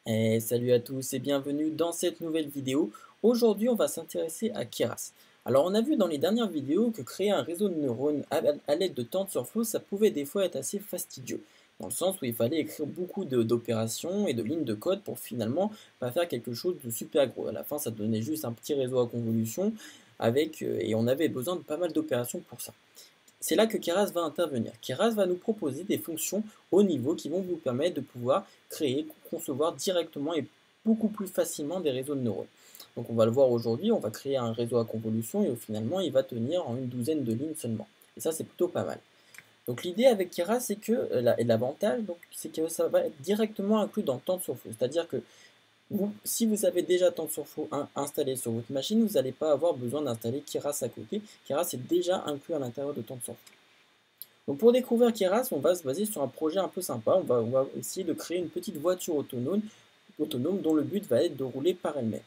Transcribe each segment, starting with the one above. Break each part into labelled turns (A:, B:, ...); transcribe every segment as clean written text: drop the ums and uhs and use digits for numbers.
A: Et salut à tous et bienvenue dans cette nouvelle vidéo. Aujourd'hui, on va s'intéresser à Keras. Alors, on a vu dans les dernières vidéos que créer un réseau de neurones à l'aide de TensorFlow, ça pouvait des fois être assez fastidieux, dans le sens où il fallait écrire beaucoup d'opérations et de lignes de code pour finalement pas faire quelque chose de super gros. À la fin, ça donnait juste un petit réseau à convolution et on avait besoin de pas mal d'opérations pour ça. C'est là que Keras va intervenir. Keras va nous proposer des fonctions haut niveau qui vont vous permettre de pouvoir créer, concevoir directement et beaucoup plus facilement des réseaux de neurones. Donc on va le voir aujourd'hui, on va créer un réseau à convolution et finalement il va tenir en une douzaine de lignes seulement. Et ça c'est plutôt pas mal. Donc l'idée avec Keras c'est que, et l'avantage, c'est que ça va être directement inclus dans TensorFlow. C'est-à-dire que si vous avez déjà TensorFlow installé sur votre machine, vous n'allez pas avoir besoin d'installer Keras à côté. Keras est déjà inclus à l'intérieur de TensorFlow. Donc pour découvrir Keras, on va se baser sur un projet un peu sympa. On va essayer de créer une petite voiture autonome dont le but va être de rouler par elle-même.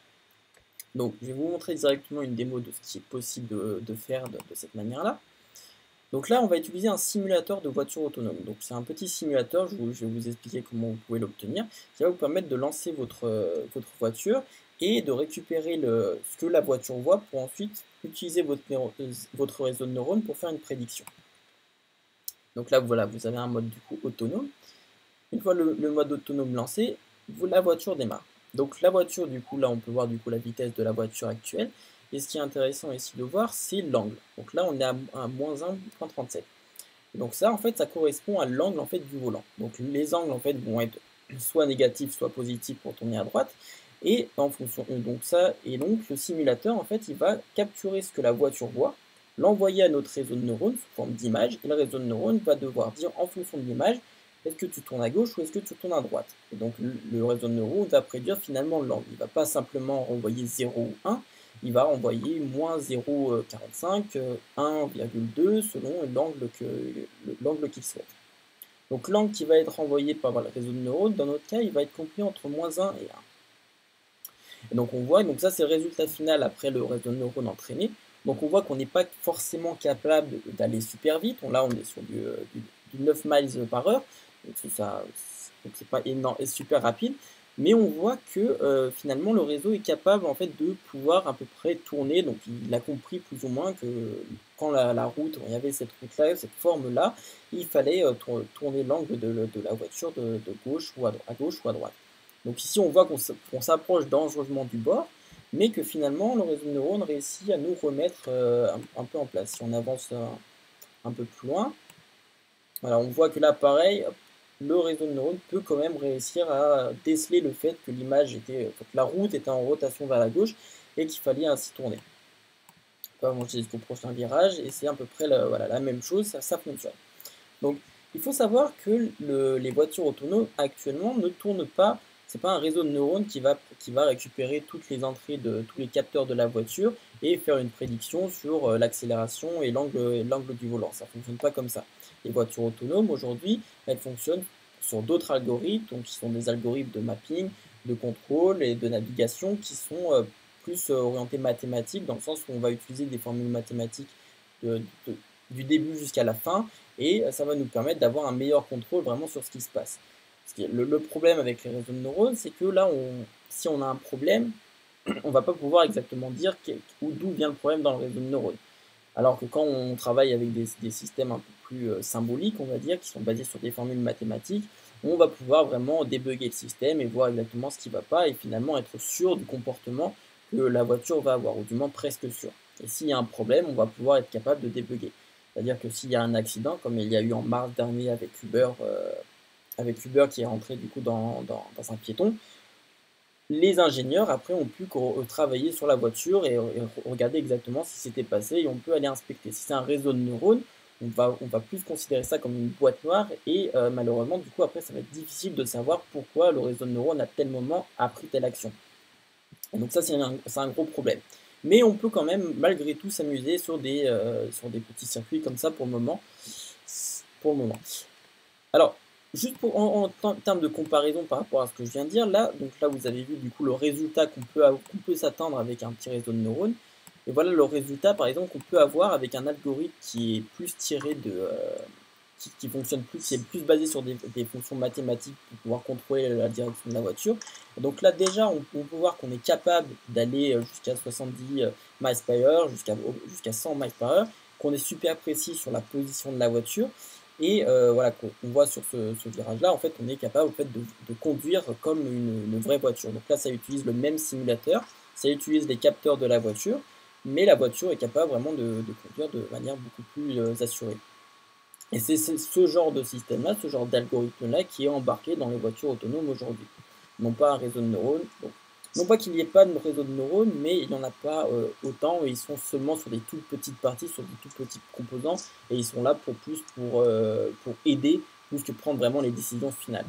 A: Donc je vais vous montrer directement une démo de ce qui est possible de faire de cette manière-là. Donc là, on va utiliser un simulateur de voiture autonome. Donc c'est un petit simulateur, je vais vous expliquer comment vous pouvez l'obtenir, qui va vous permettre de lancer votre voiture et de récupérer ce que la voiture voit pour ensuite utiliser votre réseau de neurones pour faire une prédiction. Donc là, voilà, vous avez un mode du coup autonome. Une fois le mode autonome lancé, la voiture démarre. Donc la voiture, du coup, là, on peut voir du coup la vitesse de la voiture actuelle. Et ce qui est intéressant ici de voir, c'est l'angle. Donc là, on est à moins 1,37. Donc ça, en fait, ça correspond à l'angle en fait du volant. Donc les angles en fait vont être soit négatifs, soit positifs pour tourner à droite. Et en fonction donc le simulateur en fait, il va capturer ce que la voiture voit, l'envoyer à notre réseau de neurones sous forme d'image, et le réseau de neurones va devoir dire en fonction de l'image, est-ce que tu tournes à gauche ou est-ce que tu tournes à droite. Et donc le réseau de neurones va prédire finalement l'angle. Il ne va pas simplement renvoyer 0 ou 1, il va envoyer moins 0,45, 1,2 selon l'angle qu'il souhaite. Donc l'angle qui va être envoyé par le réseau de neurones, dans notre cas, il va être compris entre moins 1 et 1. Et donc on voit, donc ça c'est le résultat final après le réseau de neurones entraîné. Donc on voit qu'on n'est pas forcément capable d'aller super vite. Là on est sur du 9 miles par heure, donc c'est pas énorme et super rapide. Mais on voit que finalement le réseau est capable en fait de pouvoir à peu près tourner. Donc il a compris plus ou moins que quand la route, il y avait cette route-là, cette forme-là, il fallait tourner l'angle de la voiture de gauche ou à gauche ou à droite. Donc ici, on voit qu'on s'approche dangereusement du bord, mais que finalement, le réseau de neurones réussit à nous remettre un peu en place. Si on avance un peu plus loin, voilà, on voit que là, pareil, le réseau de neurones peut quand même réussir à déceler le fait que que la route était en rotation vers la gauche et qu'il fallait ainsi tourner. On peut avancer jusqu'au prochain virage et c'est à peu près voilà, la même chose, ça fonctionne. Donc, il faut savoir que les voitures autonomes actuellement ne tournent pas. C'est pas un réseau de neurones qui va récupérer toutes les entrées de tous les capteurs de la voiture et faire une prédiction sur l'accélération et l'angle du volant. Ça ne fonctionne pas comme ça. Les voitures autonomes aujourd'hui, elles fonctionnent sur d'autres algorithmes, donc qui sont des algorithmes de mapping, de contrôle et de navigation qui sont plus orientés mathématiques, dans le sens où on va utiliser des formules mathématiques de- de- du début jusqu'à la fin et ça va nous permettre d'avoir un meilleur contrôle vraiment sur ce qui se passe. Le problème avec les réseaux de neurones, c'est que là, si on a un problème, on ne va pas pouvoir exactement dire d'où vient le problème dans le réseau de neurones. Alors que quand on travaille avec des systèmes un peu plus symboliques, on va dire, qui sont basés sur des formules mathématiques, on va pouvoir vraiment débugger le système et voir exactement ce qui ne va pas et finalement être sûr du comportement que la voiture va avoir, ou du moins presque sûr. Et s'il y a un problème, on va pouvoir être capable de débugger. C'est-à-dire que s'il y a un accident, comme il y a eu en mars dernier avec Uber qui est rentré du coup dans un piéton, les ingénieurs après ont pu travailler sur la voiture et regarder exactement ce qui s'était passé et on peut aller inspecter. Si c'est un réseau de neurones, on va plus considérer ça comme une boîte noire et malheureusement du coup après ça va être difficile de savoir pourquoi le réseau de neurones à tel moment a pris telle action. Et donc ça c'est un gros problème. Mais on peut quand même malgré tout s'amuser sur sur des petits circuits comme ça pour le moment. Pour le moment. Alors, juste en termes de comparaison par rapport à ce que je viens de dire, donc là vous avez vu du coup le résultat qu'on peut s'attendre avec un petit réseau de neurones. Et voilà le résultat par exemple qu'on peut avoir avec un algorithme qui est plus tiré qui fonctionne plus, qui est plus basé sur des fonctions mathématiques pour pouvoir contrôler la direction de la voiture. Et donc là déjà on peut voir qu'on est capable d'aller jusqu'à 70 miles par heure, jusqu'à 100 miles par heure, qu'on est super précis sur la position de la voiture. Et voilà, qu'on voit sur ce virage-là, en fait, on est capable en fait, de conduire comme une vraie voiture. Donc là, ça utilise le même simulateur, ça utilise les capteurs de la voiture, mais la voiture est capable vraiment de conduire de manière beaucoup plus assurée. Et c'est ce genre de système-là, ce genre d'algorithme-là qui est embarqué dans les voitures autonomes aujourd'hui. Non pas un réseau de neurones, donc, non pas qu'il n'y ait pas de réseau de neurones, mais il n'y en a pas autant, et ils sont seulement sur des toutes petites parties, sur des tout petits composants, et ils sont là pour aider, plus que prendre vraiment les décisions finales.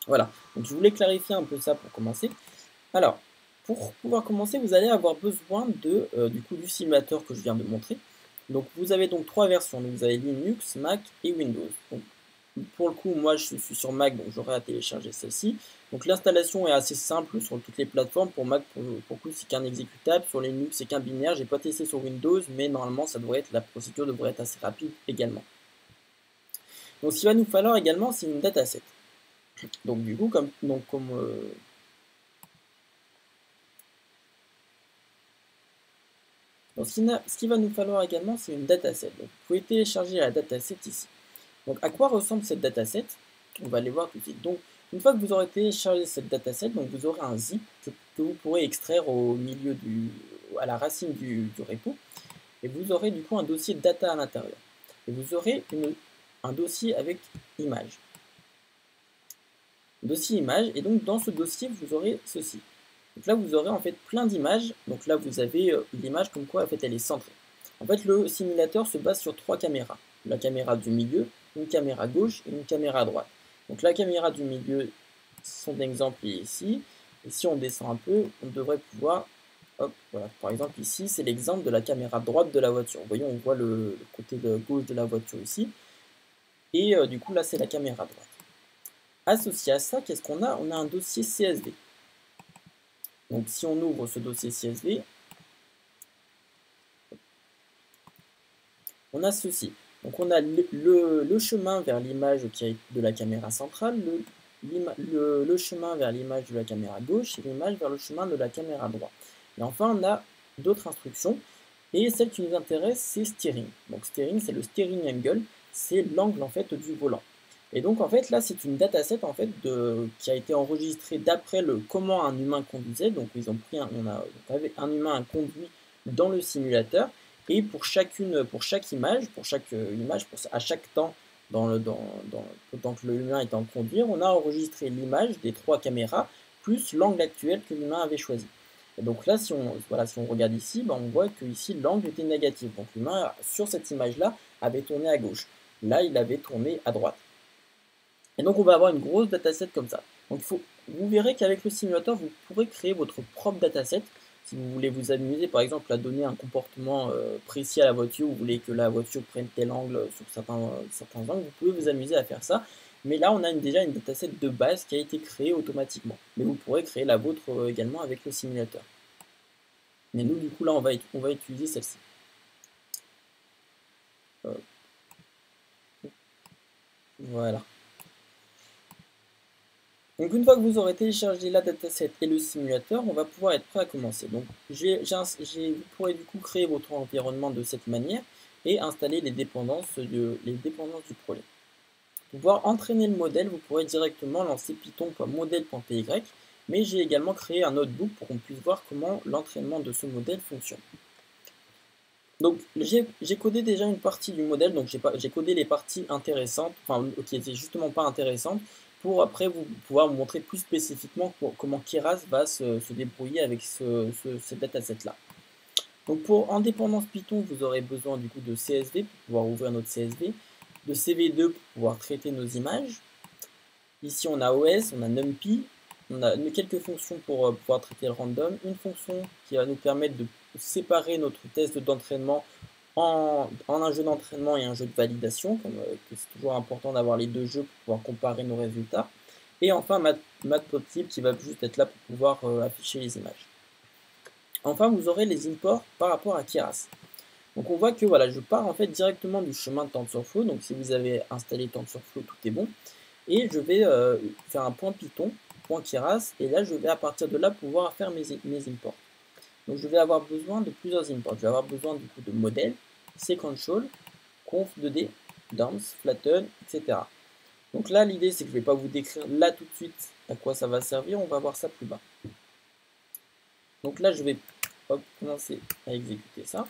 A: Voilà, donc je voulais clarifier un peu ça pour commencer. Alors, pour pouvoir commencer, vous allez avoir besoin du simulateur que je viens de montrer. Donc vous avez donc 3 versions, donc vous avez Linux, Mac et Windows. Donc, pour le coup, moi je suis sur Mac, donc j'aurai à télécharger celle-ci. Donc l'installation est assez simple sur toutes les plateformes. Pour Mac, pour le coup, c'est qu'un exécutable. Sur Linux, c'est qu'un binaire. J'ai pas testé sur Windows, mais normalement, la procédure devrait être assez rapide également. Donc ce qu'il va nous falloir également, c'est une dataset. Donc du coup, donc, ce qu'il va nous falloir également, c'est une dataset. Donc, vous pouvez télécharger la dataset ici. Donc, à quoi ressemble cette dataset? On va aller voir tout de suite. Donc, une fois que vous aurez téléchargé cette dataset, donc vous aurez un zip que vous pourrez extraire à la racine du repo. Et vous aurez du coup un dossier data à l'intérieur. Et vous aurez un dossier avec image. Dossier image. Et donc, dans ce dossier, vous aurez ceci. Donc là, vous aurez en fait plein d'images. Donc là, vous avez l'image comme quoi en fait, elle est centrée. En fait, le simulateur se base sur 3 caméras. La caméra du milieu, une caméra gauche et une caméra droite. Donc la caméra du milieu, son exemple est ici. Et si on descend un peu, on devrait pouvoir... Hop, voilà. Par exemple, ici, c'est l'exemple de la caméra droite de la voiture. Vous voyez, on voit le côté gauche de la voiture ici. Et du coup, là, c'est la caméra droite. Associé à ça, qu'est-ce qu'on a? On a un dossier CSV. Donc si on ouvre ce dossier CSV, on a ceci. Donc on a le chemin vers l'image de la caméra centrale, le chemin vers l'image de la caméra gauche et l'image vers le chemin de la caméra droite. Et enfin on a d'autres instructions. Et celle qui nous intéresse, c'est steering. Donc steering, c'est le steering angle, c'est l'angle en fait du volant. Et donc en fait là c'est une dataset en fait qui a été enregistrée d'après comment un humain conduisait. Donc ils ont pris un humain conduit dans le simulateur et pour chaque image, à chaque temps pendant que l'humain est en conduire, on a enregistré l'image des 3 caméras plus l'angle actuel que l'humain avait choisi. Et donc là si on regarde ici, on voit que ici l'angle était négatif. Donc l'humain sur cette image là avait tourné à gauche. Là il avait tourné à droite. Et donc on va avoir une grosse dataset comme ça. Donc vous verrez qu'avec le simulateur, vous pourrez créer votre propre dataset. Si vous voulez vous amuser par exemple à donner un comportement précis à la voiture, vous voulez que la voiture prenne tel angle sur certains angles, vous pouvez vous amuser à faire ça. Mais là on a déjà une dataset de base qui a été créée automatiquement. Mais vous pourrez créer la vôtre également avec le simulateur. Mais nous du coup là on va utiliser celle-ci. Voilà. Donc une fois que vous aurez téléchargé la dataset et le simulateur, on va pouvoir être prêt à commencer. Donc vous pourrez du coup créer votre environnement de cette manière et installer les dépendances du projet. Pour pouvoir entraîner le modèle, vous pourrez directement lancer python.modèle.py, mais j'ai également créé un notebook pour qu'on puisse voir comment l'entraînement de ce modèle fonctionne. Donc j'ai codé déjà une partie du modèle, donc j'ai codé les parties intéressantes, enfin qui n'étaient justement pas intéressantes, pour après pouvoir vous montrer plus spécifiquement comment Keras va se débrouiller avec ce dataset-là. Donc en dépendance Python, vous aurez besoin du coup de CSV pour pouvoir ouvrir notre CSV, de CV2 pour pouvoir traiter nos images. Ici on a OS, on a NumPy, on a quelques fonctions pour pouvoir traiter le random, une fonction qui va nous permettre de séparer notre test d'entraînement en un jeu d'entraînement et un jeu de validation, comme c'est toujours important d'avoir les deux jeux pour pouvoir comparer nos résultats. Et enfin Matplotlib qui va juste être là pour pouvoir afficher les images. Enfin vous aurez les imports par rapport à Keras. Donc on voit que voilà, je pars en fait directement du chemin de TensorFlow. Donc si vous avez installé TensorFlow, tout est bon. Et je vais faire un point Python, point Keras, et là je vais à partir de là pouvoir faire mes imports. Donc je vais avoir besoin de plusieurs imports. Je vais avoir besoin du coup de modèle, sequential, conf2d, dance, flatten, etc. Donc là l'idée c'est que je ne vais pas vous décrire là tout de suite à quoi ça va servir, on va voir ça plus bas. Donc là je vais commencer à exécuter ça.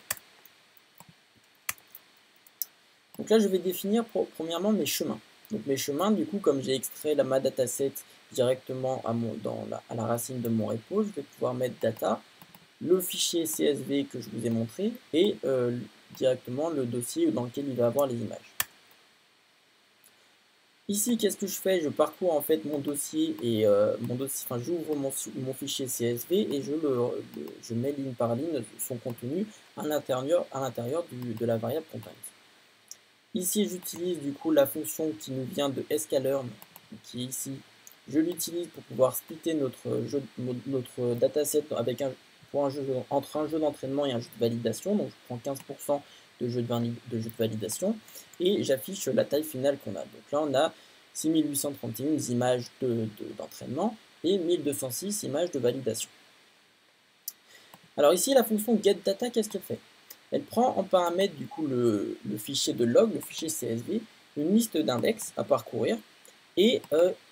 A: Donc là je vais définir premièrement mes chemins. Donc mes chemins, du coup, comme j'ai extrait ma dataset directement à la racine de mon repo, je vais pouvoir mettre data, le fichier CSV que je vous ai montré et directement le dossier dans lequel il va avoir les images. Ici, qu'est-ce que je fais? Je parcours en fait mon dossier et j'ouvre mon fichier CSV et je mets ligne par ligne son contenu à l'intérieur de la variable content. Ici, j'utilise du coup la fonction qui nous vient de sklearn, qui est ici. Je l'utilise pour pouvoir splitter notre dataset entre un jeu d'entraînement et un jeu de validation. Donc, je prends 15% de jeu de validation et j'affiche la taille finale qu'on a. Donc là, on a 6831 images d'entraînement et 1206 images de validation. Alors ici, la fonction getData, qu'est-ce qu'elle fait? Elle prend en paramètre du coup le fichier de log, le fichier CSV, une liste d'index à parcourir et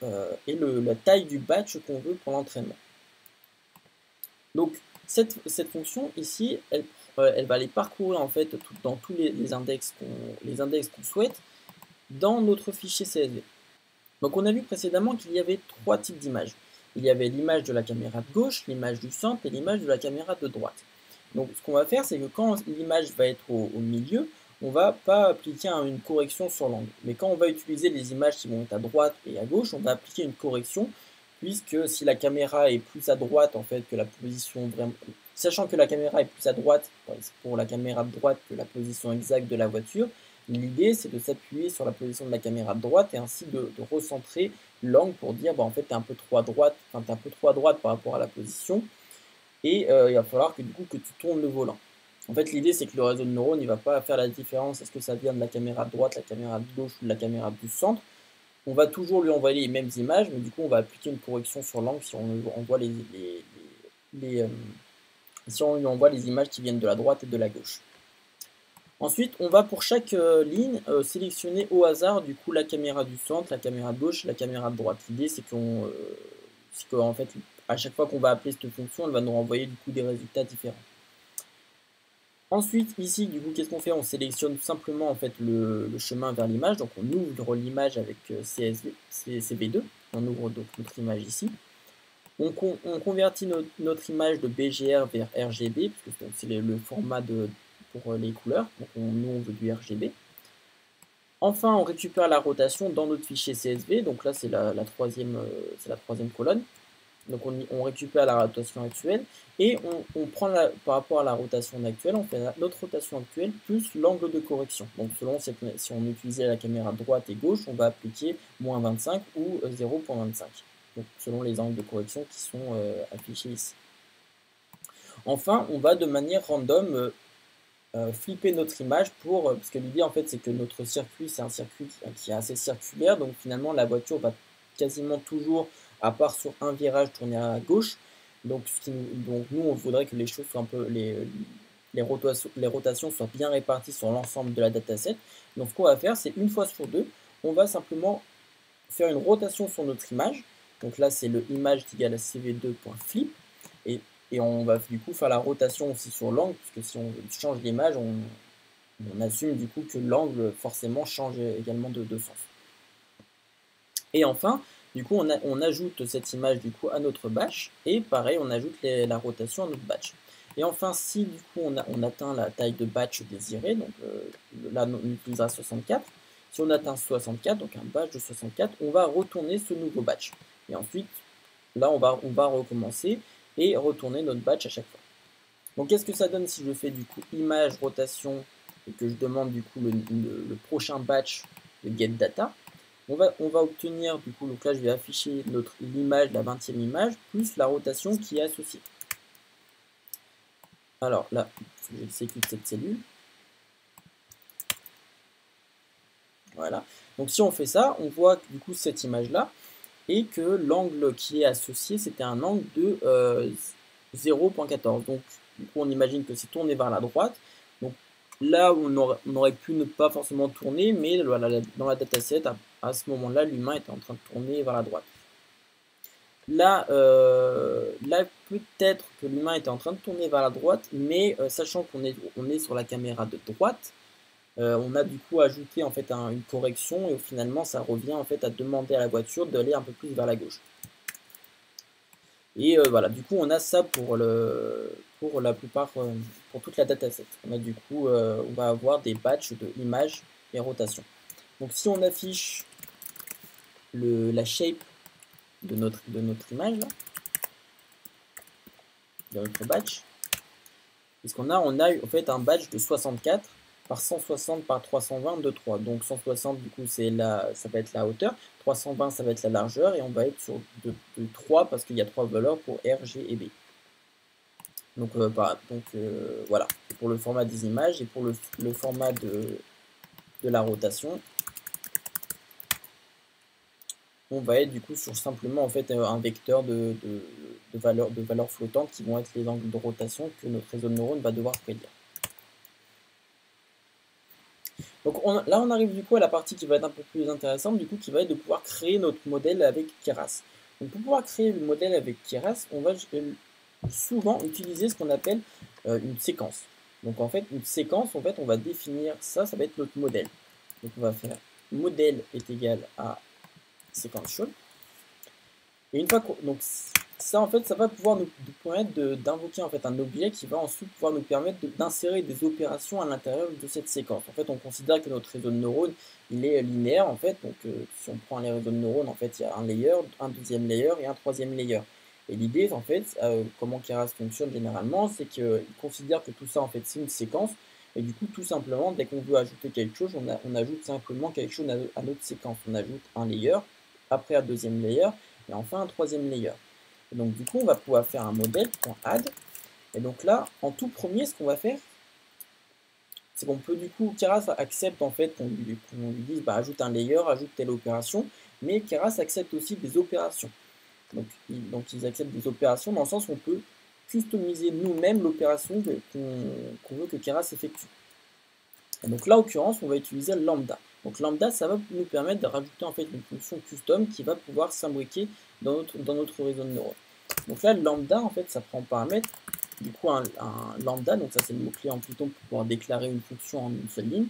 A: la taille du batch qu'on veut pour l'entraînement. Donc cette fonction ici, elle va aller parcourir en fait dans tous les index qu'on souhaite dans notre fichier CSV. Donc on a vu précédemment qu'il y avait trois types d'images. Il y avait l'image de la caméra de gauche, l'image du centre et l'image de la caméra de droite. Donc ce qu'on va faire, c'est que quand l'image va être au milieu, on ne va pas appliquer une correction sur l'angle. Mais quand on va utiliser les images qui vont être à droite et à gauche, on va appliquer une correction, puisque si la caméra est plus à droite en fait que la position vraiment... Sachant que la caméra est plus à droite pour la caméra de droite que la position exacte de la voiture, l'idée c'est de s'appuyer sur la position de la caméra de droite et ainsi de recentrer l'angle pour dire en fait t'es un peu trop à droite, t'es un peu trop à droite par rapport à la position. Et il va falloir que du coup que tu tournes le volant. En fait l'idée c'est que le réseau de neurones il va pas faire la différence, est-ce que ça vient de la caméra de droite, la caméra de gauche ou de la caméra du centre. On va toujours lui envoyer les mêmes images, mais du coup on va appliquer une correction sur l'angle si on envoie si on lui envoie les images qui viennent de la droite et de la gauche. Ensuite, on va pour chaque ligne sélectionner au hasard du coup la caméra du centre, la caméra de gauche et la caméra de droite. L'idée c'est qu'en fait, à chaque fois qu'on va appeler cette fonction, elle va nous renvoyer du coup des résultats différents. Ensuite, ici, du coup, qu'est-ce qu'on fait? On sélectionne tout simplement en fait le chemin vers l'image. Donc on ouvre l'image avec CSV2. On ouvre donc notre image ici. On convertit notre image de BGR vers RGB, puisque c'est le format pour les couleurs. Donc nous, on veut du RGB. Enfin, on récupère la rotation dans notre fichier CSV. Donc là, c'est la troisième colonne. Donc on récupère la rotation actuelle et on prend par rapport à la rotation actuelle, on fait notre rotation actuelle plus l'angle de correction. Donc selon si on utilisait la caméra droite et gauche, on va appliquer moins 25 ou 0.25. Donc selon les angles de correction qui sont affichés ici. Enfin, on va de manière random flipper notre image parce que l'idée en fait c'est que notre circuit c'est un circuit qui est assez circulaire, donc finalement la voiture va quasiment toujours, à part sur un virage, tourner à gauche. Donc nous on voudrait que les choses soient un peu les rotations soient bien réparties sur l'ensemble de la dataset. Donc ce qu'on va faire, c'est une fois sur deux, on va simplement faire une rotation sur notre image. Donc là c'est le image égale à cv2.flip et on va du coup faire la rotation aussi sur l'angle, puisque si on change l'image, on assume du coup que l'angle forcément change également de sens. Et enfin, du coup, on ajoute cette image du coup à notre batch, et pareil, on ajoute la rotation à notre batch. Et enfin, si du coup on atteint la taille de batch désirée, donc là on utilisera 64. Si on atteint 64, donc un batch de 64, on va retourner ce nouveau batch. Et ensuite, là on va recommencer et retourner notre batch à chaque fois. Donc qu'est-ce que ça donne si je fais du coup image, rotation, et que je demande du coup le prochain batch de getData? On va obtenir du coup, donc là je vais afficher l'image, la 20e image, plus la rotation qui est associée. Alors là, j'exécute cette cellule. Voilà. Donc si on fait ça, on voit que, du coup cette image-là, et que l'angle qui est associé, c'était un angle de 0,14. Donc du coup on imagine que c'est tourné vers la droite. Donc là on aurait pu ne pas forcément tourner, mais voilà, dans la dataset, à ce moment-là, l'humain était en train de tourner vers la droite. Là, là peut-être que l'humain était en train de tourner vers la droite, mais sachant qu'on est sur la caméra de droite, on a du coup ajouté en fait une correction et finalement ça revient en fait à demander à la voiture d'aller un peu plus vers la gauche. Et voilà, du coup on a ça pour la plupart, pour toute la dataset. On a du coup, on va avoir des batchs de images et rotation. Donc si on affiche la shape de notre image là, de notre batch, qu'est-ce qu'on a? On a en fait un batch de 64 par 160 par 320 de 3. Donc 160 du coup ça va être la hauteur, 320 ça va être la largeur et on va être sur de 3 parce qu'il y a 3 valeurs pour R, G et B. Donc, voilà, pour le format des images et pour le format de la rotation, on va être du coup sur simplement en fait un vecteur de valeurs flottantes qui vont être les angles de rotation que notre réseau de neurones va devoir prédire. Donc là on arrive du coup à la partie qui va être un peu plus intéressante, du coup qui va être de pouvoir créer notre modèle avec Keras. Donc pour pouvoir créer le modèle avec Keras, on va souvent utiliser ce qu'on appelle une séquence. Donc en fait une séquence, en fait on va définir ça va être notre modèle. Donc on va faire modèle est égal à sequential. Et une fois que donc ça en fait ça va pouvoir nous permettre d'invoquer en fait un objet qui va ensuite pouvoir nous permettre d'insérer des opérations à l'intérieur de cette séquence. En fait on considère que notre réseau de neurones il est linéaire en fait, donc si on prend les réseaux de neurones en fait il y a un layer, un deuxième layer et un troisième layer. Et l'idée en fait, comment Keras fonctionne généralement, c'est qu'il considère que tout ça en fait c'est une séquence. Et du coup, tout simplement, dès qu'on veut ajouter quelque chose, on ajoute simplement quelque chose à notre séquence. On ajoute un layer, après un deuxième layer, et enfin un troisième layer. Et donc du coup, on va pouvoir faire un modèle.add. Et donc là, en tout premier, ce qu'on va faire, c'est qu'on peut du coup, Keras accepte en fait qu'on lui dise bah, ajoute un layer, ajoute telle opération, mais Keras accepte aussi des opérations. Donc ils acceptent des opérations dans le sens où on peut customiser nous-mêmes l'opération qu'on veut que Keras effectue. Et donc là, en l'occurrence, on va utiliser lambda. Donc lambda, ça va nous permettre de rajouter en fait une fonction custom qui va pouvoir s'imbriquer dans notre réseau de neurones. Donc là, lambda, en fait, ça prend en paramètre du coup un lambda, donc ça c'est le mot-clé en Python pour pouvoir déclarer une fonction en une seule ligne.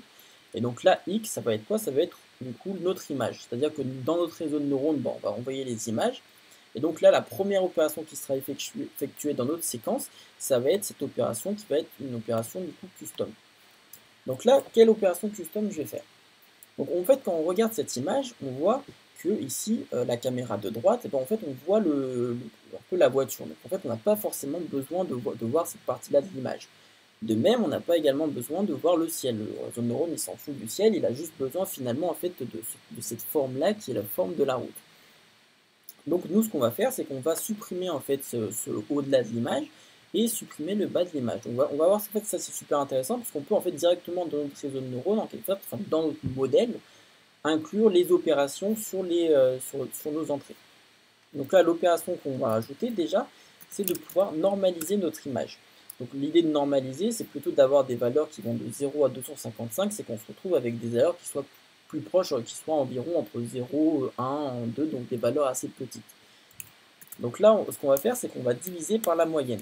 A: Et donc là, x, ça va être quoi? Ça va être du coup notre image. C'est-à-dire que dans notre réseau de neurones, bon, on va envoyer les images. Et donc là, la première opération qui sera effectuée dans notre séquence, ça va être cette opération qui va être une opération du coup custom. Donc là, quelle opération custom je vais faire? Donc en fait, quand on regarde cette image, on voit que ici, la caméra de droite, et ben, en fait, on voit un peu la voiture. Donc en fait, on n'a pas forcément besoin de voir cette partie-là de l'image. De même, on n'a pas également besoin de voir le ciel. Le réseau de neurones, il s'en fout du ciel, il a juste besoin finalement en fait de cette forme-là qui est la forme de la route. Donc nous, ce qu'on va faire, c'est qu'on va supprimer en fait ce haut-delà de l'image et supprimer le bas de l'image. On va voir, en fait, ça c'est super intéressant parce qu'on peut en fait directement dans notre réseau de neurones, en quelque sorte, enfin, dans notre modèle, inclure les opérations sur nos entrées. Donc là, l'opération qu'on va rajouter déjà, c'est de pouvoir normaliser notre image. Donc l'idée de normaliser, c'est plutôt d'avoir des valeurs qui vont de 0 à 255, c'est qu'on se retrouve avec des valeurs qui soient plus proches, qui soient environ entre 0, 1, 2, donc des valeurs assez petites. Donc là, ce qu'on va faire, c'est qu'on va diviser par la moyenne.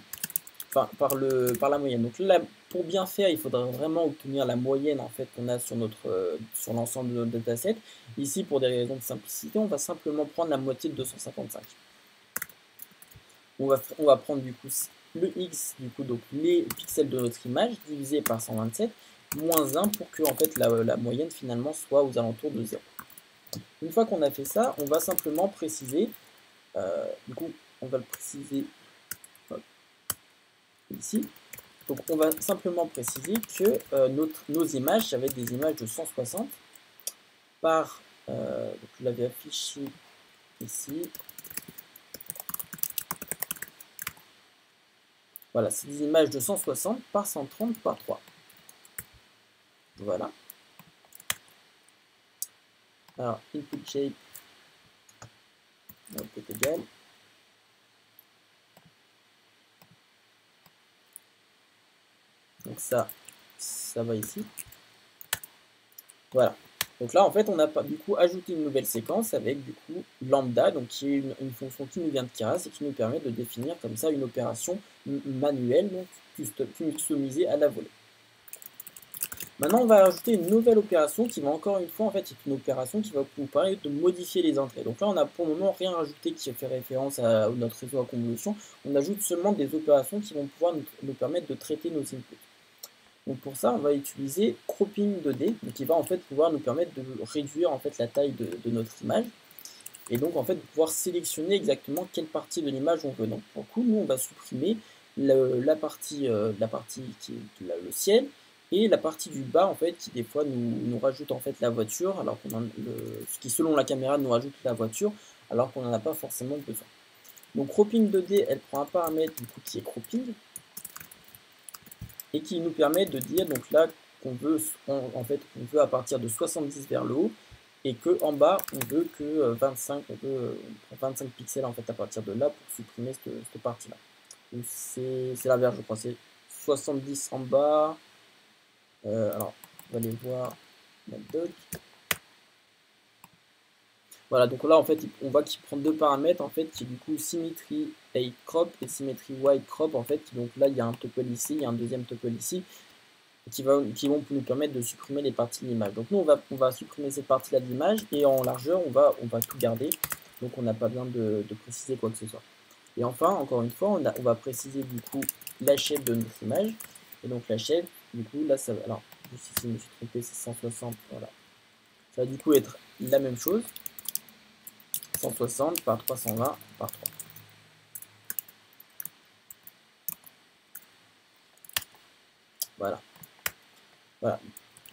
A: Enfin, par la moyenne. Donc là, pour bien faire, il faudra vraiment obtenir la moyenne en fait qu'on a sur l'ensemble de notre dataset. Ici, pour des raisons de simplicité, on va simplement prendre la moitié de 255. On va prendre du coup le x, du coup, donc les pixels de notre image, divisé par 127, moins 1 pour que en fait, la moyenne finalement soit aux alentours de 0. Une fois qu'on a fait ça, on va simplement préciser, du coup, on va le préciser ici. Donc on va simplement préciser que nos images, ça va être des images de 160 par, donc je l'avais affiché ici. Voilà, c'est des images de 160 par 130 par 3. Voilà. Alors, input shape est égal. Donc ça va ici. Voilà. Donc là, en fait, on a du coup ajouté une nouvelle séquence avec du coup lambda, donc qui est une fonction qui nous vient de Keras et qui nous permet de définir comme ça une opération manuelle, donc customisée à la volée. Maintenant, on va ajouter une nouvelle opération qui va encore une fois, en fait, c'est une opération qui va nous permettre de modifier les entrées. Donc là, on n'a pour le moment rien rajouté qui fait référence à notre réseau à convolution. On ajoute seulement des opérations qui vont pouvoir nous permettre de traiter nos inputs. Donc pour ça, on va utiliser cropping 2D, donc qui va en fait pouvoir nous permettre de réduire en fait la taille de notre image. Et donc en fait, de pouvoir sélectionner exactement quelle partie de l'image on veut. Donc pour le coup, nous on va supprimer la partie qui est le ciel et la partie du bas en fait qui des fois nous rajoute en fait la voiture, alors qu'on ce qui selon la caméra nous rajoute la voiture, alors qu'on n'en a pas forcément besoin. Donc cropping 2D, elle prend un paramètre du coup qui est cropping et qui nous permet de dire donc là qu'on veut en fait on veut à partir de 70 vers le haut et que en bas on veut que 25 on prend 25 pixels en fait à partir de là pour supprimer cette partie là. Donc c'est l'inverse, je crois, c'est 70 en bas. Alors on va aller voir la doc. Voilà, donc là en fait on voit qu'il prend deux paramètres en fait qui est du coup symétrie height crop et symétrie wide crop en fait. Donc là il y a un tuple ici, il y a un deuxième tuple ici qui vont nous permettre de supprimer les parties de l'image. Donc nous on va supprimer cette partie là de l'image et en largeur on va tout garder, donc on n'a pas besoin de préciser quoi que ce soit. Et enfin encore une fois on va préciser du coup la shape de notre image, et donc la shape du coup là ça va, alors juste ici je me suis trompé, c'est 160, voilà, ça va du coup être la même chose, 160 par 320 par 3. Voilà. Voilà.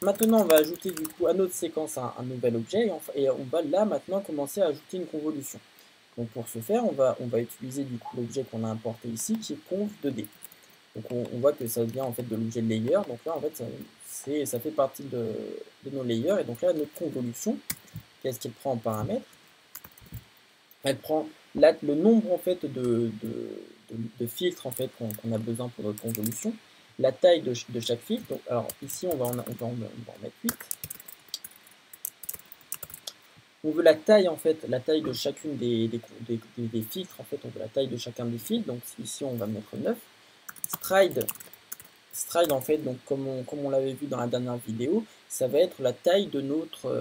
A: Maintenant, on va ajouter du coup à notre séquence un nouvel objet et on va là maintenant commencer à ajouter une convolution. Donc pour ce faire, on va utiliser du coup l'objet qu'on a importé ici qui est conv2D. Donc on voit que ça vient en fait de l'objet layer. Donc là en fait ça fait partie de nos layers. Et donc là notre convolution, qu'est-ce qu'elle prend en paramètre? Elle prend le nombre en fait de filtres en fait qu'on a besoin pour notre convolution, la taille de chaque filtre. Donc, alors ici on va en mettre 8. On veut la taille en fait, la taille de chacune des filtres en fait, on veut la taille de chacun des filtres. Donc ici on va mettre 9. Stride en fait, donc comme on l'avait vu dans la dernière vidéo, ça va être la taille de notre,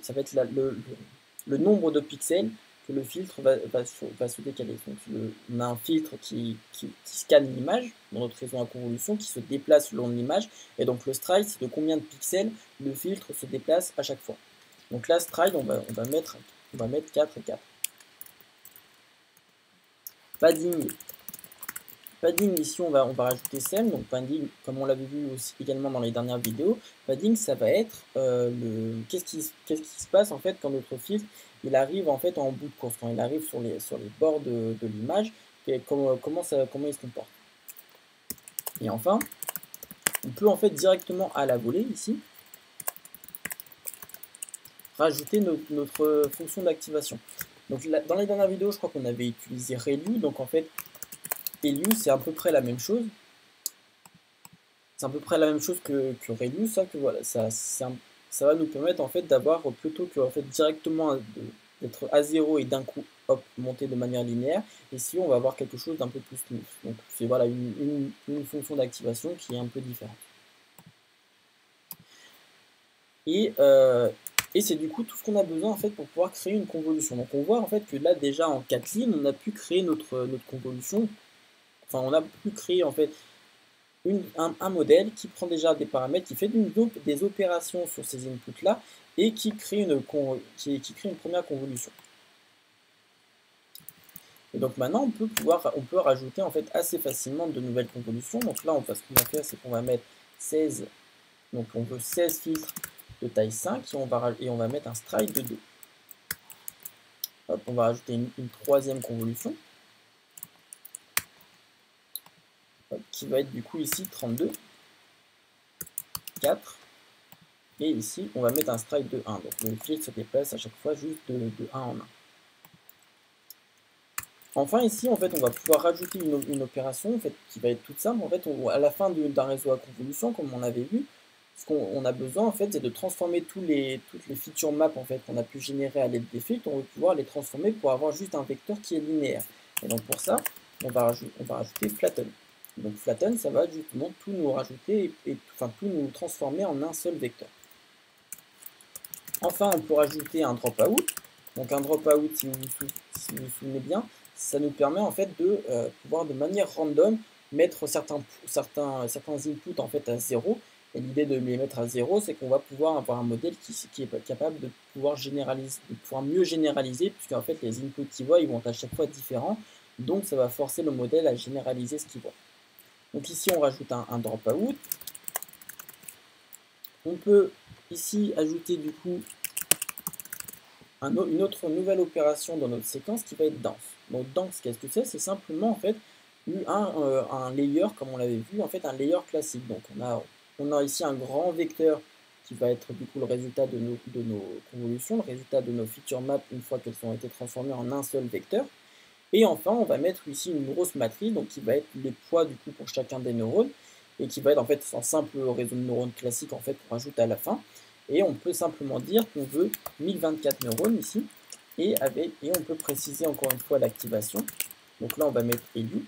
A: ça va être le nombre de pixels que le filtre va se décaler. Donc on a un filtre qui scanne l'image dans notre réseau à convolution, qui se déplace le long de l'image, et donc le stride c'est de combien de pixels le filtre se déplace à chaque fois. Donc là stride on va mettre 4 et 4. Padding, ici on va rajouter sem, donc padding, comme on l'avait vu aussi également dans les dernières vidéos, padding ça va être qu'est-ce qui se passe en fait quand notre filtre il arrive en fait en bout de course, quand il arrive sur les bords de l'image, et comment il se comporte. Et enfin, on peut en fait directement à la volée ici rajouter notre fonction d'activation. Donc là, dans les dernières vidéos, je crois qu'on avait utilisé Relu, donc en fait Relu c'est à peu près la même chose. C'est à peu près la même chose que Relu, ça que voilà, ça va nous permettre en fait d'avoir plutôt que en fait directement d'être à 0 et d'un coup hop monter de manière linéaire. Ici on va avoir quelque chose d'un peu plus smooth. Donc c'est voilà une fonction d'activation qui est un peu différente. Et c'est du coup tout ce qu'on a besoin en fait pour pouvoir créer une convolution. Donc on voit en fait que là déjà en 4 lignes on a pu créer notre convolution. Enfin on a pu créer en fait un modèle qui prend déjà des paramètres, qui fait des opérations sur ces inputs là et qui crée une première convolution. Et donc maintenant on peut rajouter en fait assez facilement de nouvelles convolutions. Donc là ce qu'on va faire c'est qu'on va mettre 16, donc on veut 16 filtres de taille 5 et on va mettre un stride de 2. Hop, on va rajouter une troisième convolution qui va être du coup ici 32, 4, Et ici, on va mettre un strike de 1. Donc le fil se déplace à chaque fois juste de 1 en 1. Enfin ici, en fait, on va pouvoir rajouter une opération en fait, qui va être toute simple. En fait, à la fin d'un réseau à convolution, comme on avait vu, ce qu'on a besoin, en fait, c'est de transformer toutes les feature maps en fait, qu'on a pu générer à l'aide des filtres. On va pouvoir les transformer pour avoir juste un vecteur qui est linéaire. Et donc pour ça, on va rajouter flatten. Donc flatten, ça va justement tout nous rajouter, enfin tout nous transformer en un seul vecteur. Enfin, on peut rajouter un dropout. Donc un dropout, si vous vous souvenez bien, ça nous permet en fait de pouvoir de manière random mettre certains inputs en fait à 0. Et l'idée de les mettre à 0, c'est qu'on va pouvoir avoir un modèle qui est capable de pouvoir généraliser, de pouvoir mieux généraliser, puisque en fait les inputs qu'il voit, ils vont être à chaque fois différents. Donc ça va forcer le modèle à généraliser ce qu'il voit. Donc ici on rajoute un dropout. On peut ici ajouter du coup une autre nouvelle opération dans notre séquence qui va être dense. Donc dense, qu'est-ce que c'est? C'est simplement en fait un layer, comme on l'avait vu, en fait un layer classique. Donc on a ici un grand vecteur qui va être du coup le résultat de nos convolutions, le résultat de nos feature maps une fois qu'elles ont été transformées en un seul vecteur. Et enfin, on va mettre ici une grosse matrice, donc qui va être les poids du coup pour chacun des neurones, et qui va être en fait un simple réseau de neurones classique en fait qu'on rajoute à la fin. Et on peut simplement dire qu'on veut 1024 neurones ici, et on peut préciser encore une fois l'activation. Donc là, on va mettre élu.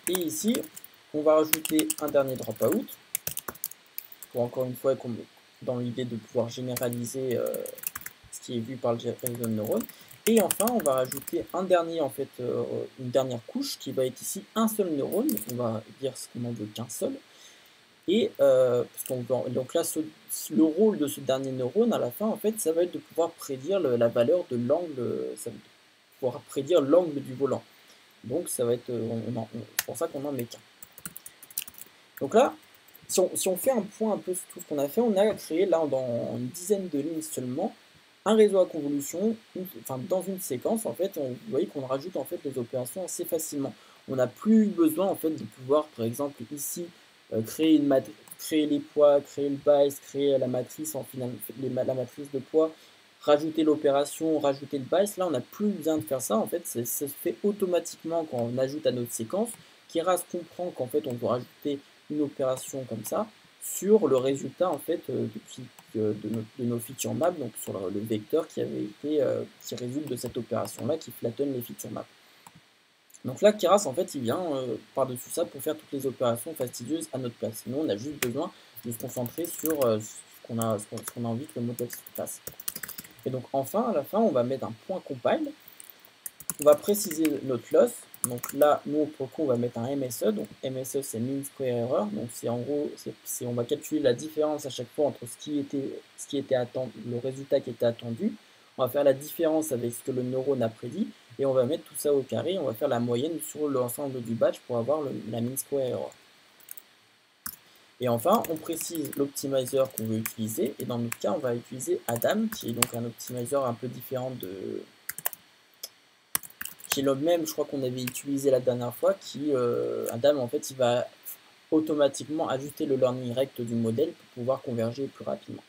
A: Et ici, on va rajouter un dernier dropout, pour encore une fois, dans l'idée de pouvoir généraliser ce qui est vu par le réseau de neurones. Et enfin, on va rajouter une dernière couche qui va être ici un seul neurone. Donc on va dire ce qu'on n'en veut qu'un seul. Et donc là, le rôle de ce dernier neurone à la fin, en fait, ça va être de pouvoir prédire la valeur de l'angle, ça va pouvoir prédire l'angle du volant. Donc ça va être, c'est pour ça qu'on en met qu'un. Donc là, si on fait un point un peu sur tout ce qu'on a fait, on a créé là dans une dizaine de lignes seulement un réseau à convolution, dans une séquence, en fait, vous voyez qu'on rajoute en fait les opérations assez facilement. On n'a plus besoin en fait de pouvoir, par exemple ici, créer les poids, créer le bias, créer la matrice, la matrice de poids, rajouter l'opération, rajouter le bias. Là, on n'a plus besoin de faire ça. En fait, ça se fait automatiquement quand on ajoute à notre séquence. Keras comprend qu'en fait, on doit rajouter une opération comme ça sur le résultat en fait de nos feature maps, donc sur le vecteur qui résulte de cette opération là qui flatten les feature maps. Donc là Keras en fait il vient par-dessus ça pour faire toutes les opérations fastidieuses à notre place. Nous on a juste besoin de se concentrer sur ce qu'on a envie que le modèle se fasse. Et donc enfin à la fin on va mettre un point compile. On va préciser notre loss. Donc là, nous, pour le coup, on va mettre un MSE. Donc MSE, c'est mean square error. Donc c'est en gros, on va calculer la différence à chaque fois entre ce qui était attendu, le résultat qui était attendu. On va faire la différence avec ce que le neurone a prédit. Et on va mettre tout ça au carré. On va faire la moyenne sur l'ensemble du batch pour avoir la mean square error. Et enfin, on précise l'optimizer qu'on veut utiliser. Et dans notre cas, on va utiliser Adam, qui est donc un optimizer un peu différent qui est le même, je crois qu'on avait utilisé la dernière fois, Adam en fait il va automatiquement ajuster le learning rect du modèle pour pouvoir converger plus rapidement.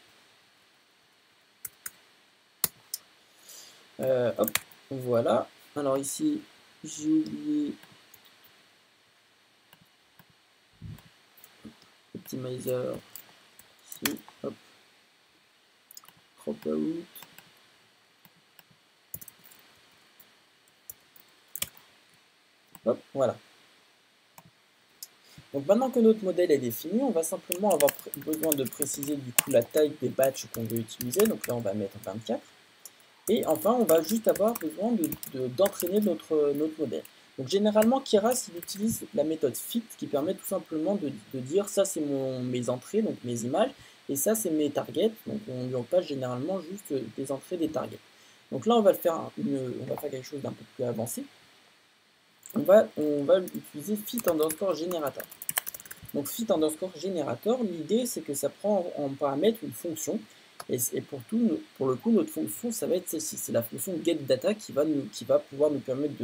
A: Hop, voilà. Alors ici, j'ai oublié optimizer, ici, hop, dropout. Hop, voilà. Donc maintenant que notre modèle est défini, on va simplement avoir besoin de préciser du coup la taille des batchs qu'on veut utiliser. Donc là, on va mettre 24. Et enfin, on va juste avoir besoin d'entraîner notre modèle. Donc généralement, Keras, il utilise la méthode fit qui permet tout simplement de dire ça c'est mes entrées, donc mes images, et ça c'est mes targets. Donc on lui passe généralement juste des entrées, des targets. Donc là, on va faire quelque chose d'un peu plus avancé. On va utiliser fit underscore générateur. Donc fit underscore générateur, l'idée c'est que ça prend en paramètre une fonction. Et pour le coup, notre fonction, ça va être celle-ci. C'est la fonction getData qui va pouvoir nous permettre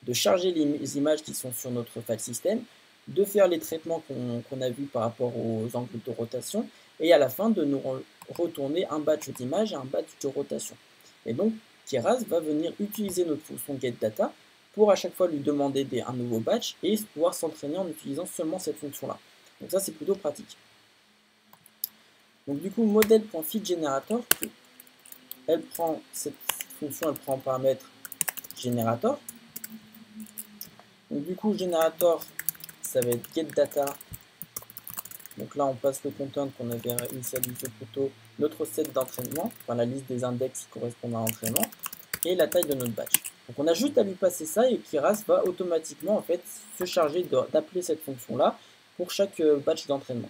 A: de charger les images qui sont sur notre file system, de faire les traitements qu'on a vus par rapport aux angles de rotation, et à la fin de nous retourner un batch d'images et un batch de rotation. Et donc, Keras va venir utiliser notre fonction getData pour à chaque fois lui demander un nouveau batch et pouvoir s'entraîner en utilisant seulement cette fonction-là. Donc ça, c'est plutôt pratique. Donc du coup, model.fitGenerator, elle prend cette fonction, elle prend en paramètre generator. Donc du coup, generator, ça va être getData. Donc là, on passe le content qu'on avait initialisé plutôt notre set d'entraînement, enfin la liste des index qui correspondent à l'entraînement, et la taille de notre batch. Donc on a juste à lui passer ça et Keras va automatiquement en fait se charger d'appeler cette fonction-là pour chaque batch d'entraînement.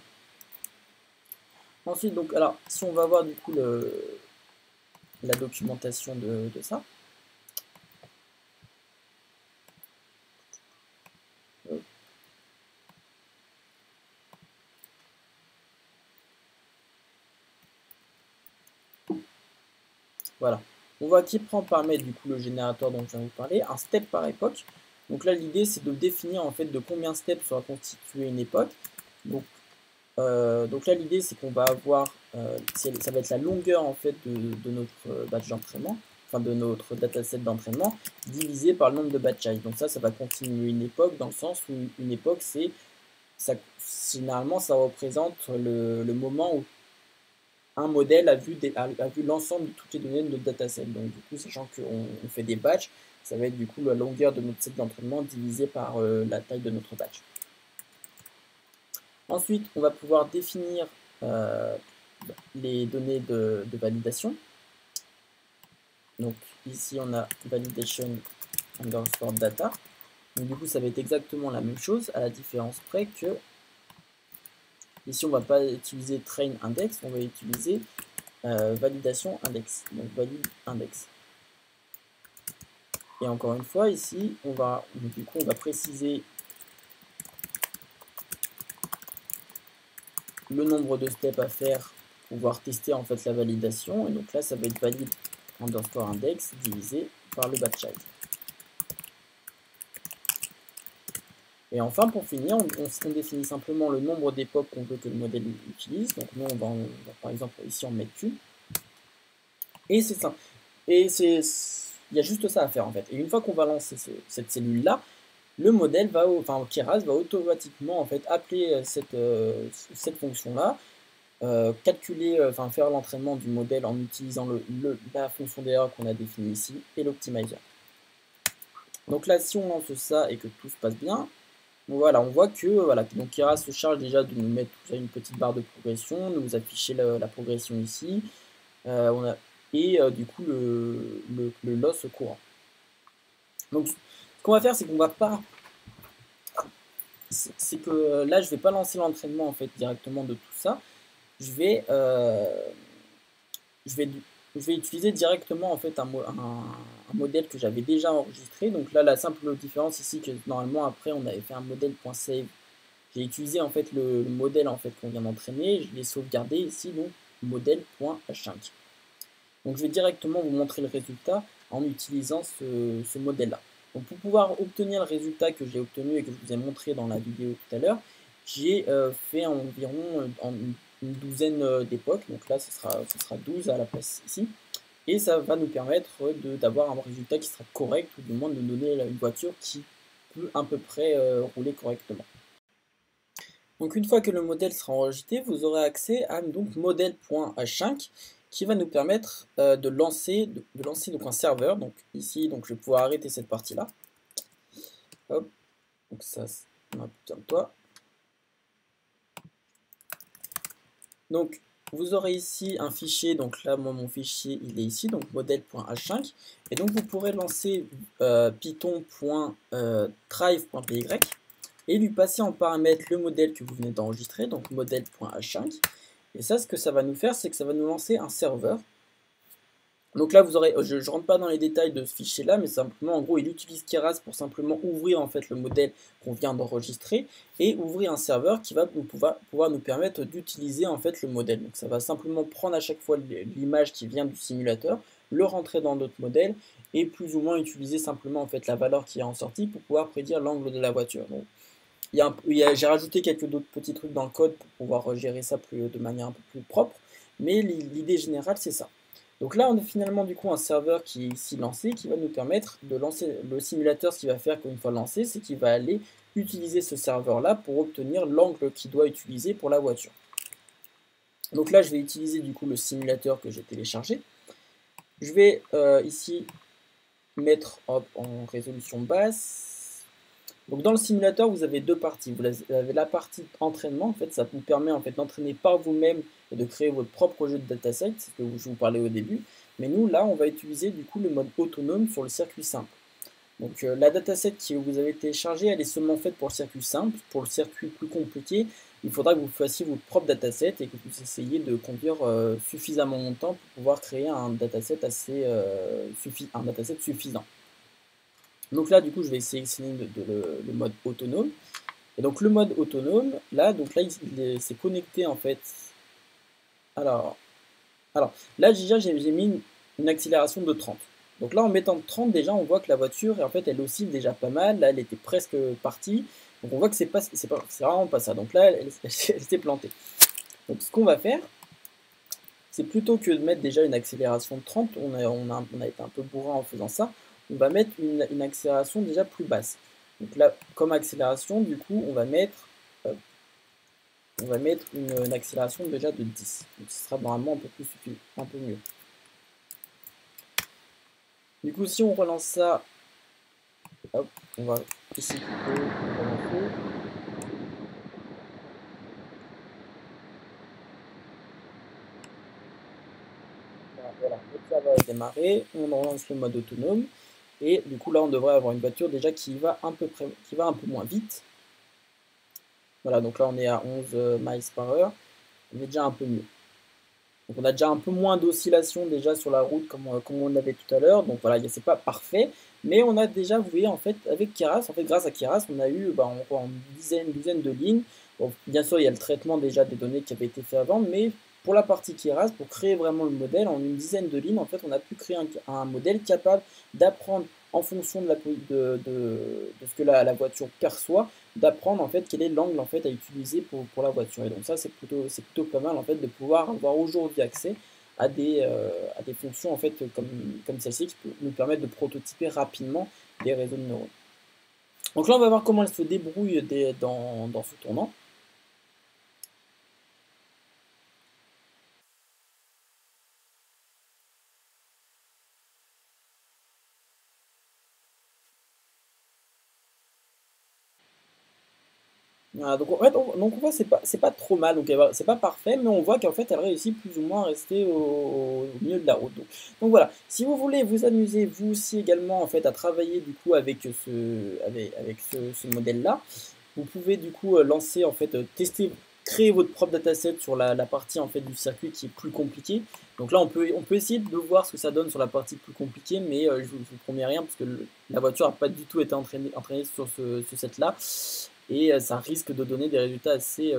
A: Ensuite, donc, alors, si on va voir du coup la documentation de ça. Voilà. On voit qu'il prend paramètre du coup le générateur dont je viens de vous parler, un step par époque. Donc là, l'idée c'est de définir en fait de combien de steps sera constituée une époque. Donc là, l'idée c'est qu'on va avoir, ça va être la longueur en fait de notre batch d'entraînement, enfin de notre dataset d'entraînement, divisé par le nombre de batch size. Donc ça va continuer une époque dans le sens où une époque généralement ça représente le moment où un modèle a vu l'ensemble de toutes les données de notre dataset. Donc du coup, sachant qu'on fait des batchs, ça va être du coup la longueur de notre set d'entraînement divisée par la taille de notre batch. Ensuite, on va pouvoir définir les données de validation. Donc ici, on a validation underscore data. Donc du coup, ça va être exactement la même chose, à la différence près que ici, on ne va pas utiliser train index, on va utiliser validation index, donc valide index. Et encore une fois, ici, on va préciser le nombre de steps à faire pour pouvoir tester en fait la validation. Et donc là, ça va être valide underscore index divisé par le batch size. Et enfin, pour finir, on définit simplement le nombre d'époques qu'on veut que le modèle utilise. Donc nous, on va par exemple ici en mettre une. Et c'est simple. Et il y a juste ça à faire en fait. Et une fois qu'on va lancer cette cellule-là, le modèle Keras va automatiquement en fait appeler cette fonction-là, calculer, faire l'entraînement du modèle en utilisant la fonction d'erreur qu'on a définie ici et l'optimizer. Donc là, si on lance ça et que tout se passe bien, voilà, on voit que donc Keras se charge déjà de nous mettre une petite barre de progression, de nous afficher la progression ici, du coup le loss courant. Donc ce qu'on va faire, c'est qu'on va pas, c'est que là je vais pas lancer l'entraînement en fait directement de tout ça. Je vais utiliser directement en fait un modèle que j'avais déjà enregistré. Donc là, la simple différence ici, que normalement après on avait fait un modèle.save. J'ai utilisé en fait le modèle en fait qu'on vient d'entraîner. Je l'ai sauvegardé ici, donc modèle.h5. Donc je vais directement vous montrer le résultat en utilisant ce modèle-là. Donc pour pouvoir obtenir le résultat que j'ai obtenu et que je vous ai montré dans la vidéo tout à l'heure, j'ai fait environ une douzaine d'époques. Donc là, ce sera 12 à la place ici. Et ça va nous permettre d'avoir un résultat qui sera correct, ou du moins de nous donner une voiture qui peut à peu près rouler correctement. Donc une fois que le modèle sera enregistré, vous aurez accès à modèle.h5 qui va nous permettre de lancer donc un serveur. Donc ici, donc je vais pouvoir arrêter cette partie-là. Hop, donc ça, on a besoin de toi. Donc vous aurez ici un fichier, donc là moi mon fichier il est ici, donc modèle.h5, et donc vous pourrez lancer python.thrive.py et lui passer en paramètre le modèle que vous venez d'enregistrer, donc modèle.h5. Et ça, ce que ça va nous faire, c'est que ça va nous lancer un serveur Donc là, vous aurez, je ne rentre pas dans les détails de ce fichier-là, mais simplement, en gros, il utilise Keras pour simplement ouvrir en fait le modèle qu'on vient d'enregistrer et ouvrir un serveur qui va pouvoir nous permettre d'utiliser en fait le modèle. Donc ça va simplement prendre à chaque fois l'image qui vient du simulateur, le rentrer dans notre modèle et plus ou moins utiliser simplement en fait la valeur qui est en sortie pour pouvoir prédire l'angle de la voiture. Donc, j'ai rajouté quelques d'autres petits trucs dans le code pour pouvoir gérer ça de manière un peu plus propre, mais l'idée générale c'est ça. Donc là, on a finalement du coup un serveur qui est ici lancé, qui va nous permettre de lancer le simulateur. Ce qu'il va faire qu'une fois lancé, c'est qu'il va aller utiliser ce serveur-là pour obtenir l'angle qu'il doit utiliser pour la voiture. Donc là, je vais utiliser du coup le simulateur que j'ai téléchargé. Je vais ici mettre en résolution basse. Donc dans le simulateur, vous avez deux parties. Vous avez la partie entraînement, en fait, ça vous permet en fait d'entraîner par vous-même et de créer votre propre jeu de dataset, c'est ce que je vous parlais au début. Mais nous, là, on va utiliser du coup le mode autonome sur le circuit simple. Donc la dataset que vous avez téléchargée, elle est seulement faite pour le circuit simple. Pour le circuit plus compliqué, il faudra que vous fassiez votre propre dataset et que vous essayiez de conduire suffisamment longtemps pour pouvoir créer un dataset suffisant. Donc là, du coup, je vais sélectionner le mode autonome. Et donc le mode autonome, là, il s'est connecté en fait. Alors là, déjà, j'ai mis une accélération de 30. Donc là, en mettant 30, déjà, on voit que la voiture, en fait, elle oscille déjà pas mal. Là, elle était presque partie. Donc on voit que c'est vraiment pas ça. Donc là, elle s'est plantée. Donc ce qu'on va faire, c'est plutôt que de mettre déjà une accélération de 30, on a été un peu bourrin en faisant ça, on va mettre une accélération déjà plus basse. Donc là, comme accélération, du coup, on va mettre une accélération déjà de 10. Donc ce sera normalement un peu mieux. Du coup, si on relance ça, hop, on va ici plutôt relancer. Voilà, ça va démarrer, on relance le mode autonome. Et du coup, là, on devrait avoir une voiture déjà qui va un peu moins vite. Voilà, donc là, on est à 11 miles par heure. On est déjà un peu mieux. Donc on a déjà un peu moins d'oscillation déjà sur la route comme on l'avait tout à l'heure. Donc voilà, c'est pas parfait. Mais on a déjà, vous voyez, en fait, avec Keras, en fait, grâce à Keras, on a eu une dizaine de lignes. Bon, bien sûr, il y a le traitement déjà des données qui avait été fait avant, mais pour la partie Keras, pour créer vraiment le modèle, en une dizaine de lignes, en fait, on a pu créer un modèle capable d'apprendre en fonction de ce que la voiture perçoit, d'apprendre en fait quel est l'angle en fait à utiliser pour la voiture. Et donc ça c'est plutôt pas mal en fait de pouvoir avoir aujourd'hui accès à des fonctions en fait comme celle-ci qui peut nous permettre de prototyper rapidement des réseaux de neurones. Donc là on va voir comment elle se débrouille dans ce tournant. Voilà, donc en fait, on voit c'est pas trop mal, donc c'est pas parfait, mais on voit qu'en fait elle réussit plus ou moins à rester au milieu de la route. Donc voilà, si vous voulez vous amuser vous aussi également en fait à travailler du coup avec ce modèle-là, vous pouvez du coup lancer en fait tester, créer votre propre dataset sur la partie en fait du circuit qui est plus compliquée. Donc là on peut essayer de voir ce que ça donne sur la partie plus compliquée, mais je vous promets rien parce que la voiture n'a pas du tout été entraînée sur ce set-là et ça risque de donner des résultats assez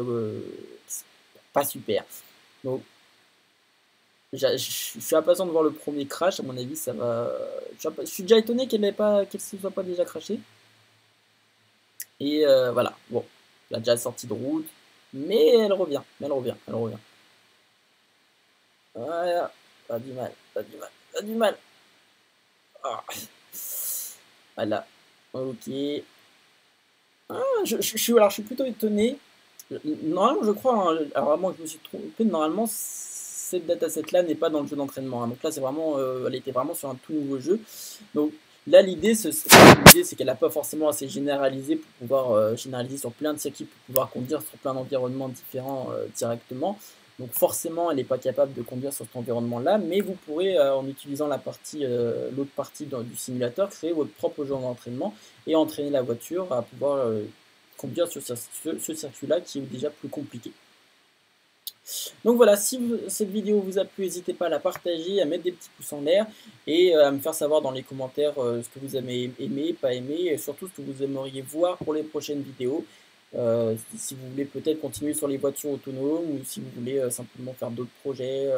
A: pas super. Donc je suis impatient de voir le premier crash, à mon avis ça va. Je suis déjà étonné qu'elle ne se soit pas déjà crashée. Et voilà, bon, elle a déjà sorti de route, mais elle revient, elle revient. Voilà, pas du mal. Ah. Voilà, ok. Ah, alors, je suis plutôt étonné. Normalement, je crois, hein, alors vraiment que je me suis trompé, normalement, cette dataset-là n'est pas dans le jeu d'entraînement. Hein. Donc là, c'est vraiment, elle était vraiment sur un tout nouveau jeu. Donc là, l'idée, c'est qu'elle n'a pas forcément assez généralisé pour pouvoir généraliser sur plein de circuits, pour pouvoir conduire sur plein d'environnements différents directement. Donc forcément, elle n'est pas capable de conduire sur cet environnement-là, mais vous pourrez, en utilisant l'autre partie du simulateur, créer votre propre jeu d'entraînement et entraîner la voiture à pouvoir conduire sur ce circuit-là qui est déjà plus compliqué. Donc voilà, si cette vidéo vous a plu, n'hésitez pas à la partager, à mettre des petits pouces en l'air et à me faire savoir dans les commentaires ce que vous avez aimé, pas aimé, et surtout ce que vous aimeriez voir pour les prochaines vidéos. Si vous voulez peut-être continuer sur les voitures autonomes ou si vous voulez simplement faire d'autres projets,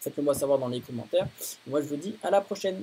A: faites-le moi savoir dans les commentaires. Moi je vous dis à la prochaine.